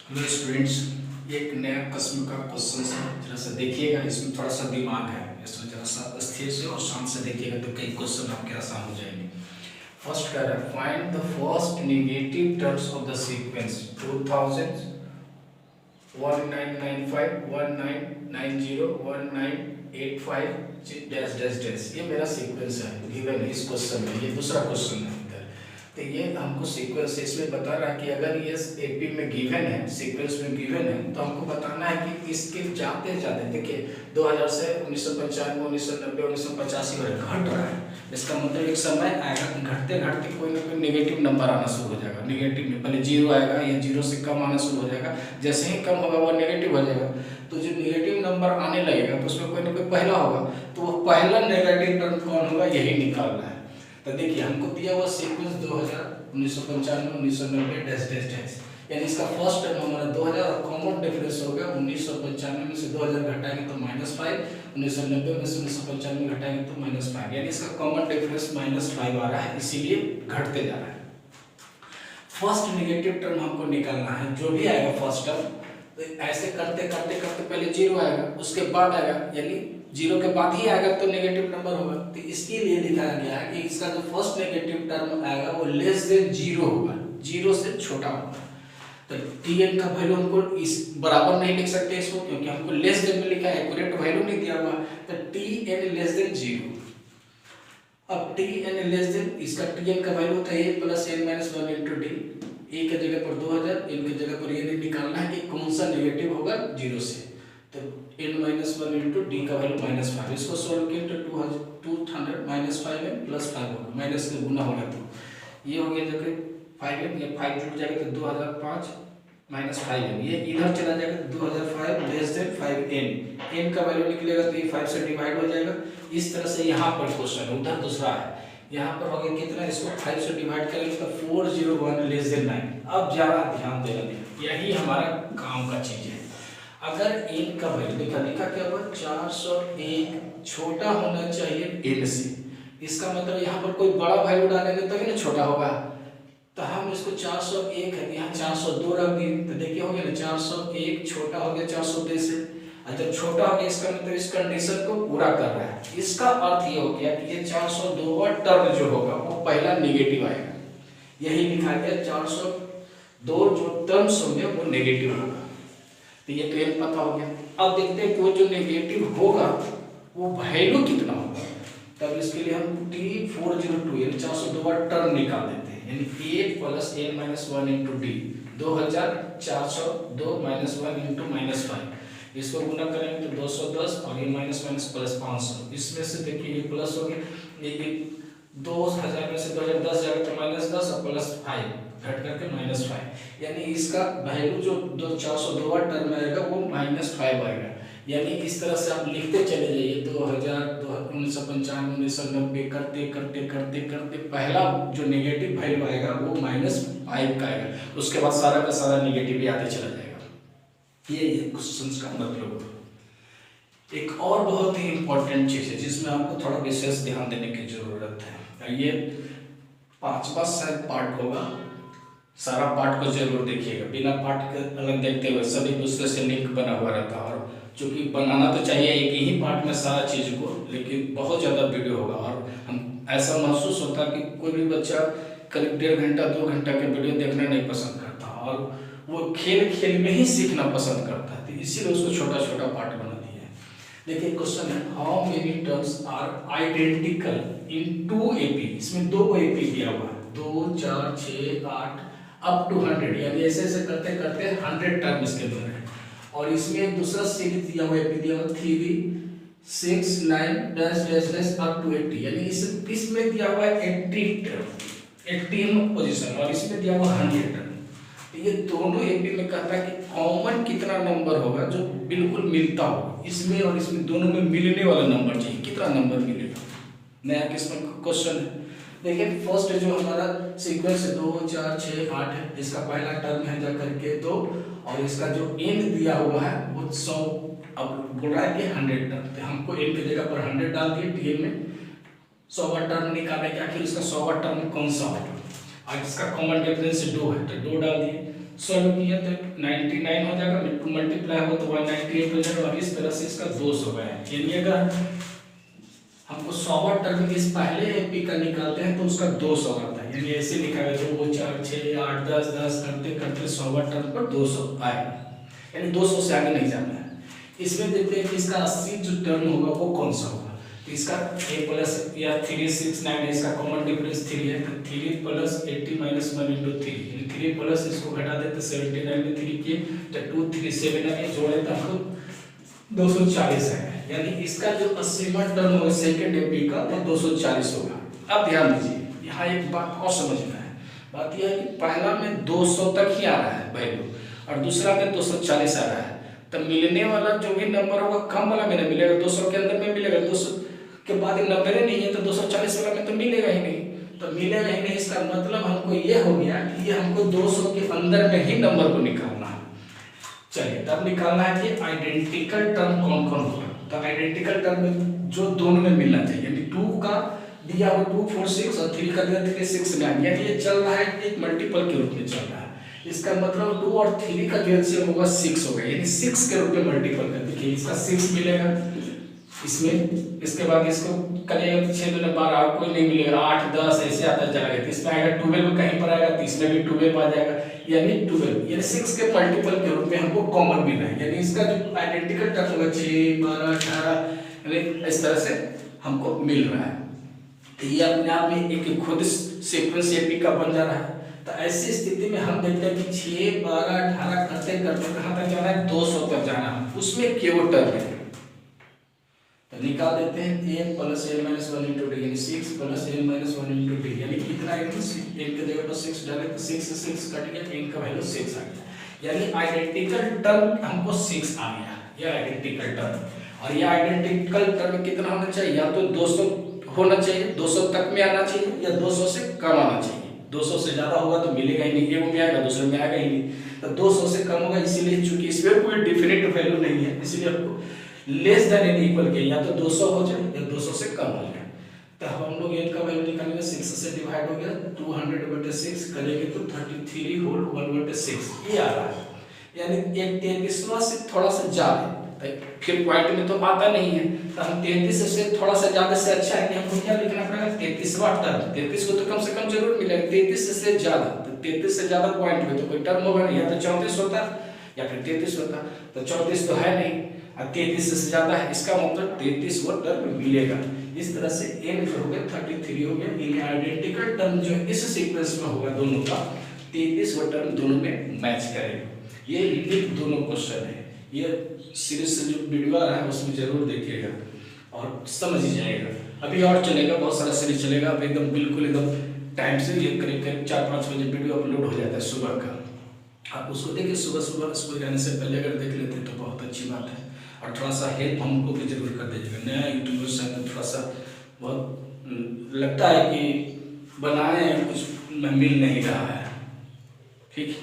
Hello students, एक नया किस्म का क्वेश्चन है। जरा सा देखिएगा, इसमें थोड़ा सा दिमाग है, इसमें जरा सा स्थिर से और शांत से देखिएगा तो कई क्वेश्चन आपके आसान हो जाएंगे। फर्स्ट कह रहा है find the first negative terms of the sequence 2000 1995 1990 1985 dash dash dash. ये मेरा सीक्वेंस है, गिवन है इस क्वेश्चन में। ये दूसरा क्वेश्चन है इधर, तो ये हमको सीक्वेंस इसमें बता रहा है कि अगर ये एपी में गिवन है, सीक्वेंस में गिवन है, तो हमको बताना है कि इसके जाते जाते देखिए 2000 से 1995 1990 1985 घट रहा है। इसका मतलब एक समय आएगा घटते घटते कोई ना कोई नेगेटिव नंबर आना शुरू हो जाएगा। नेगेटिव में पहले जीरो आएगा या जीरो से कम आना शुरू हो जाएगा। जैसे ही कम होगा वो नेगेटिव हो जाएगा। तो जो नेगेटिव नंबर आने लगेगा तो उसमें कोई ना कोई पहला होगा, तो वो पहला नेगेटिव टर्म कौन होगा यही निकालना है। तो देखिए हमको दिया हुआ सीक्वेंस 2000 1995 1990 डैश डैश डैश, यानी इसका फर्स्ट टर्म हमारा 2000 और कॉमन डिफरेंस हो गया 1995 में से 2000 घटाएंगे तो -5, 1990 में से 1995 घटाएंगे तो -5, यानी इसका कॉमन डिफरेंस -5 आ रहा है, इसीलिए घटते जा रहा है। फर्स्ट नेगेटिव टर्म हमको निकालना है, जो भी आएगा फर्स्ट टर्म, तो ऐसे करते करते करते पहले जीरो आएगा, उसके बाद आएगा, यानी जीरो के बाद ही आएगा तो नेगेटिव नंबर होगा। तो इसके लिए लिखा गया है कि इसका जो फर्स्ट नेगेटिव टर्म आएगा वो लेस देन जीरो होगा, जीरो से छोटा होगा। तो tn का वैल्यू हमको इस बराबर नहीं लिख सकते इसको, क्योंकि हमको लेस देन में लिखा है, एक्यूरेट वैल्यू नहीं दिया हुआ। तो tn लेस देन जीरो। अब tn लेस देन, इसका tn का वैल्यू होता है a plus n minus 1 into d. A के जगह पर 2000, n की जगह पर ये निकालना है कि कौन सा नेगेटिव होगा जीरो से। तो n माइनस 1 इंटू डी का वैल्यू -5, इसको सोल्व किया तो 200 माइनस 5n प्लस 5 होगा, माइनस के गुना होगा तो ये हो गया जगह 5n, ये 5 जुड़ जाएगा तो 2005 माइनस 5n, ये इधर चला जाएगा तो 2005 लेस देन 5n, n का वैल्यू निकलेगा तो ये 5 से डिवाइड हो जाएगा। इस तरह से यहाँ पर क्वेश्चन उधर दूसरा है, यहाँ पर हो गया कितना, इसको 5 से डिवाइड करेंगे तो 401 लेस देन 9। अब जरा ध्यान देना, यही हमारा काम का चीज है। अगर n का वैल्यू लिखा क्या हुआ 401 छोटा होना चाहिए n से, इसका मतलब यहाँ पर कोई बड़ा वैल्यू डालेंगे तभी ना छोटा होगा। तो हम इसको 401 है, यहाँ 402 रख दिए, तो देखिए हो गया ना 401 छोटा हो गया 402 से। जब छोटा हो गया इसका मतलब इस कंडीशन को पूरा कर रहा है। इसका अर्थ ये हो गया कि ये 402वां टर्म जो होगा वो पहला नेगेटिव आएगा, यही लिखा गया 402 जो टर्म्स होंगे वो नेगेटिव होगा। तो ये तो n पता हो गया। अब देखते हैं कि वो जो नेगेटिव होगा वो वैल्यू कितना होगा। तब इसके लिए हम T402 यानी 402वां टर्म निकाल देते हैं, यानी a plus n minus 1 into D, 2402 minus 1 into -5, इसको गुना करेंगे तो 210 और ये माइनस माइनस प्लस 500। इसमें से देखिए ये प्लस हो गया, ये 2000 में से 2010 जाएगा तो -10 और प्लस 5 घट करके -5, यानी इसका वैल्यू जो 402वां टर्म आएगा वो -5 आएगा। यानी इस तरह से आप लिखते चले जाइए 2000 1995 1990 करते करते करते करते पहला जो नेगेटिव वैल्यू आएगा वो -5 का आएगा, उसके बाद सारा का सारा नेगेटिव ही आते चला जाएगा। ये क्वेश्चन का मतलब। एक और बहुत ही इंपॉर्टेंट चीज है जिसमें आपको थोड़ा विशेष ध्यान देने की जरूरत है। ये 5वां शायद पार्ट होगा, सारा पार्ट को जरूर देखिएगा, बिना पार्ट के अलग देखते हुए सभी दूसरे से लिंक बना हुआ रहता है। और चूंकि बनाना तो चाहिए एक ही पार्ट में सारा चीज को, लेकिन बहुत ज़्यादा वीडियो होगा और हम ऐसा महसूस होता है कि कोई भी बच्चा करीब 1.5 घंटा 2 घंटा के वीडियो देखना नहीं पसंद करता और वो खेल खेल में ही सीखना पसंद करता है, तो इसीलिए उसको छोटा छोटा पार्ट बना दिया है। देखिए क्वेश्चन है how many terms are identical in 2 AP। इसमें 2 AP दिया हुआ है, 2 4 6 8 अप टू 100, यानी ऐसे ऐसे करते करते 100 टर्म इसके अंदर है। और इसमें एक दूसरा सीरीज दिया हुआ AP दिया हुआ 3 6 9 dash dash dash up to 80, यानी इसमें दिया हुआ है 80 टर्म, 80 पोजीशन, और इसमें दिया हुआ 100 टर्म। ये दोनों AP में कहता है कि कॉमन कितना नंबर होगा जो बिल्कुल मिलता हो, इसमें और इसमें दोनों में मिलने वाला नंबर चाहिए, कितना नंबर मिलेगा। नया किस्म का क्वेश्चन है। देखिए फर्स्ट जो हमारा सीक्वेंस 2 4 6 8 है, इसका पहला टर्म है जाकर के 2, और इसका जो n दिया हुआ है वो 100, अब बोल रहा है कि 100 टर्म, तो हमको n की जगह पर 100 डाल दिए, tn में 100वां टर्म निकालने के आखिर इसका 100वां टर्म कौन सा होगा। और इसका कॉमन डिफरेंस 2 है तो 2 डाल दिए, सॉल्व किया तो 99 हो जाएगा, मल्टीप्लाई हो तो 198 हो जाएगा, और इस तरह से इसका 200 है। यानी अगर हमको 100वां टर्म इस पहले एपी का निकालते हैं तो उसका 200 आता है। यानी ऐसे लिखा है 2 4 6 8 10 10 करते करते 100वां टर्म पर 200 आएगा। यानी 200 से आगे नहीं जाना है। इसमें देखते हैं कि इसका 80 जो टर्म होगा वो कौन सा होगा। तो इसका a प्लस या 369 है, इसका कॉमन डिफरेंस 3 है, तो 3 प्लस 80 माइनस 1 इंटू 3, यानी 3 प्लस इसको घटा देते 79 में 3 के तो 237 है, जोड़े तो हमको 240 है। यानी इसका जो 80वां टर्म होगा सेकंड एपी का वो 240 होगा। अब ध्यान दीजिए, यहाँ एक बात और समझना है। बात यह है कि पहला में 200 तक ही आ रहा है वैल्यू और दूसरा में 240 आ रहा है, तो मिलने वाला जो भी नंबर होगा कम वाला में मिलेगा, 200 के अंदर में मिलेगा, 200 के बाद नंबर ही नहीं है तो 240 वाला में तो मिलेगा ही नहीं। तो मिलेगा ही नहीं, इसका मतलब हमको ये हो गया कि ये हमको 200 के अंदर में ही नंबर को निकालना है। चलिए तब निकालना है कि आइडेंटिकल टर्म कौन कौन होगा। तो आइडेंटिकल टर्म में जो दोनों में मिलना चाहिए, यानी 2 का दिया हुआ 246 और 3 का दिया 369, यानी ये चल रहा है एक मल्टीपल के रूप में चल रहा है। इसका मतलब 2 और 3 का जो एलसीएम होगा 6 होगा, यानी 6 के रूप में मल्टीपल कर देखिए इसका 6 मिलेगा इसमें, इसके बाद इसको करेगा 6 2 12 और कोई नहीं मिलेगा, 8 10 ऐसे आता जाएगा, तो इसमें आएगा 12 कहीं पर आएगा, तो इसमें भी 12 आ जाएगा, यानी 12 यानी 6 के मल्टीपल के रूप में हमको कॉमन मिल रहा है। यानी इसका जो आइडेंटिकल टर्म होगा 6 12 18 यानी इस तरह से हमको मिल रहा है। तो ये अपने आप में एक खुद सीक्वेंस एपी का बन जा रहा है। तो ऐसी स्थिति में हम देखते हैं कि 6 12 18 करते करते कहाँ तक जाना है, 200 तक जाना है, उसमें केवल टर्म है। तो निकाल देते हैं n plus n minus 1 into D, यानी 6 plus n minus 1 into D, यानी कितना है, n के जगह पर 6 डाले तो 6 से 6 कट गया, n का वैल्यू 6 आ गया। यानी आइडेंटिकल टर्म हमको 6 आ गया, ये आइडेंटिकल टर्म। और ये आइडेंटिकल टर्म कितना होना चाहिए, या तो 200 होना चाहिए, 200 तक में आना चाहिए, या 200 से कम आना चाहिए। 200 से ज्यादा होगा तो मिलेगा ही नहीं, एक में आएगा दूसरे में आएगा ही नहीं। तो 200 से कम होगा, इसीलिए चूंकि इसमें कोई डिफिनिट वैल्यू नहीं है, इसलिए आपको लेस देन एन इक्वल के या तो 200 हो जाए या 200 से कम हो जाए। तो हम लोग n का वैल्यू निकालेंगे, 6 से डिवाइड हो गया 200/6 करेंगे तो 33 होल 1/6 ये आ रहा है। यानी एक 33वां से थोड़ा सा ज्यादा, फिर पॉइंट में तो आता नहीं है, तो हम 33 से थोड़ा सा ज्यादा से अच्छा है कि हमको क्या लिखना पड़ेगा, 33वां टर्म। 33 को तो कम से कम जरूर मिलेगा, 33 से ज्यादा, तो 33 से ज्यादा पॉइंट में तो कोई टर्म होगा नहीं, या तो 34 होता या फिर 33 होता, तो 34 तो है नहीं, अब 33 से ज्यादा है, इसका मतलब 33वां टर्म मिलेगा। इस तरह से n जो हो गया 33 हो गया। इन आइडेंटिकल टर्म जो इस सीक्वेंस में होगा दोनों का 33वां टर्म दोनों में मैच करेगा। ये यूनिक दोनों क्वेश्चन है, ये सीरीज से जो वीडियो आ रहा है उसमें जरूर देखिएगा और समझ ही जाएगा। अभी और चलेगा, बहुत सारा सीरीज चलेगा, अब एकदम बिल्कुल एकदम टाइम से, ये करीब करीब 4-5 बजे वीडियो अपलोड हो जाता है सुबह का। आप उसको देखिए, सुबह सुबह स्कूल जाने से पहले अगर देख लेते हैं तो बहुत अच्छी बात है। और थोड़ा सा हेल्प हमको भी जरूर कर दीजिएगा, नया यूट्यूबर्स है तो थोड़ा सा बहुत लगता है कि बनाए कुछ मिल नहीं रहा है, ठीक।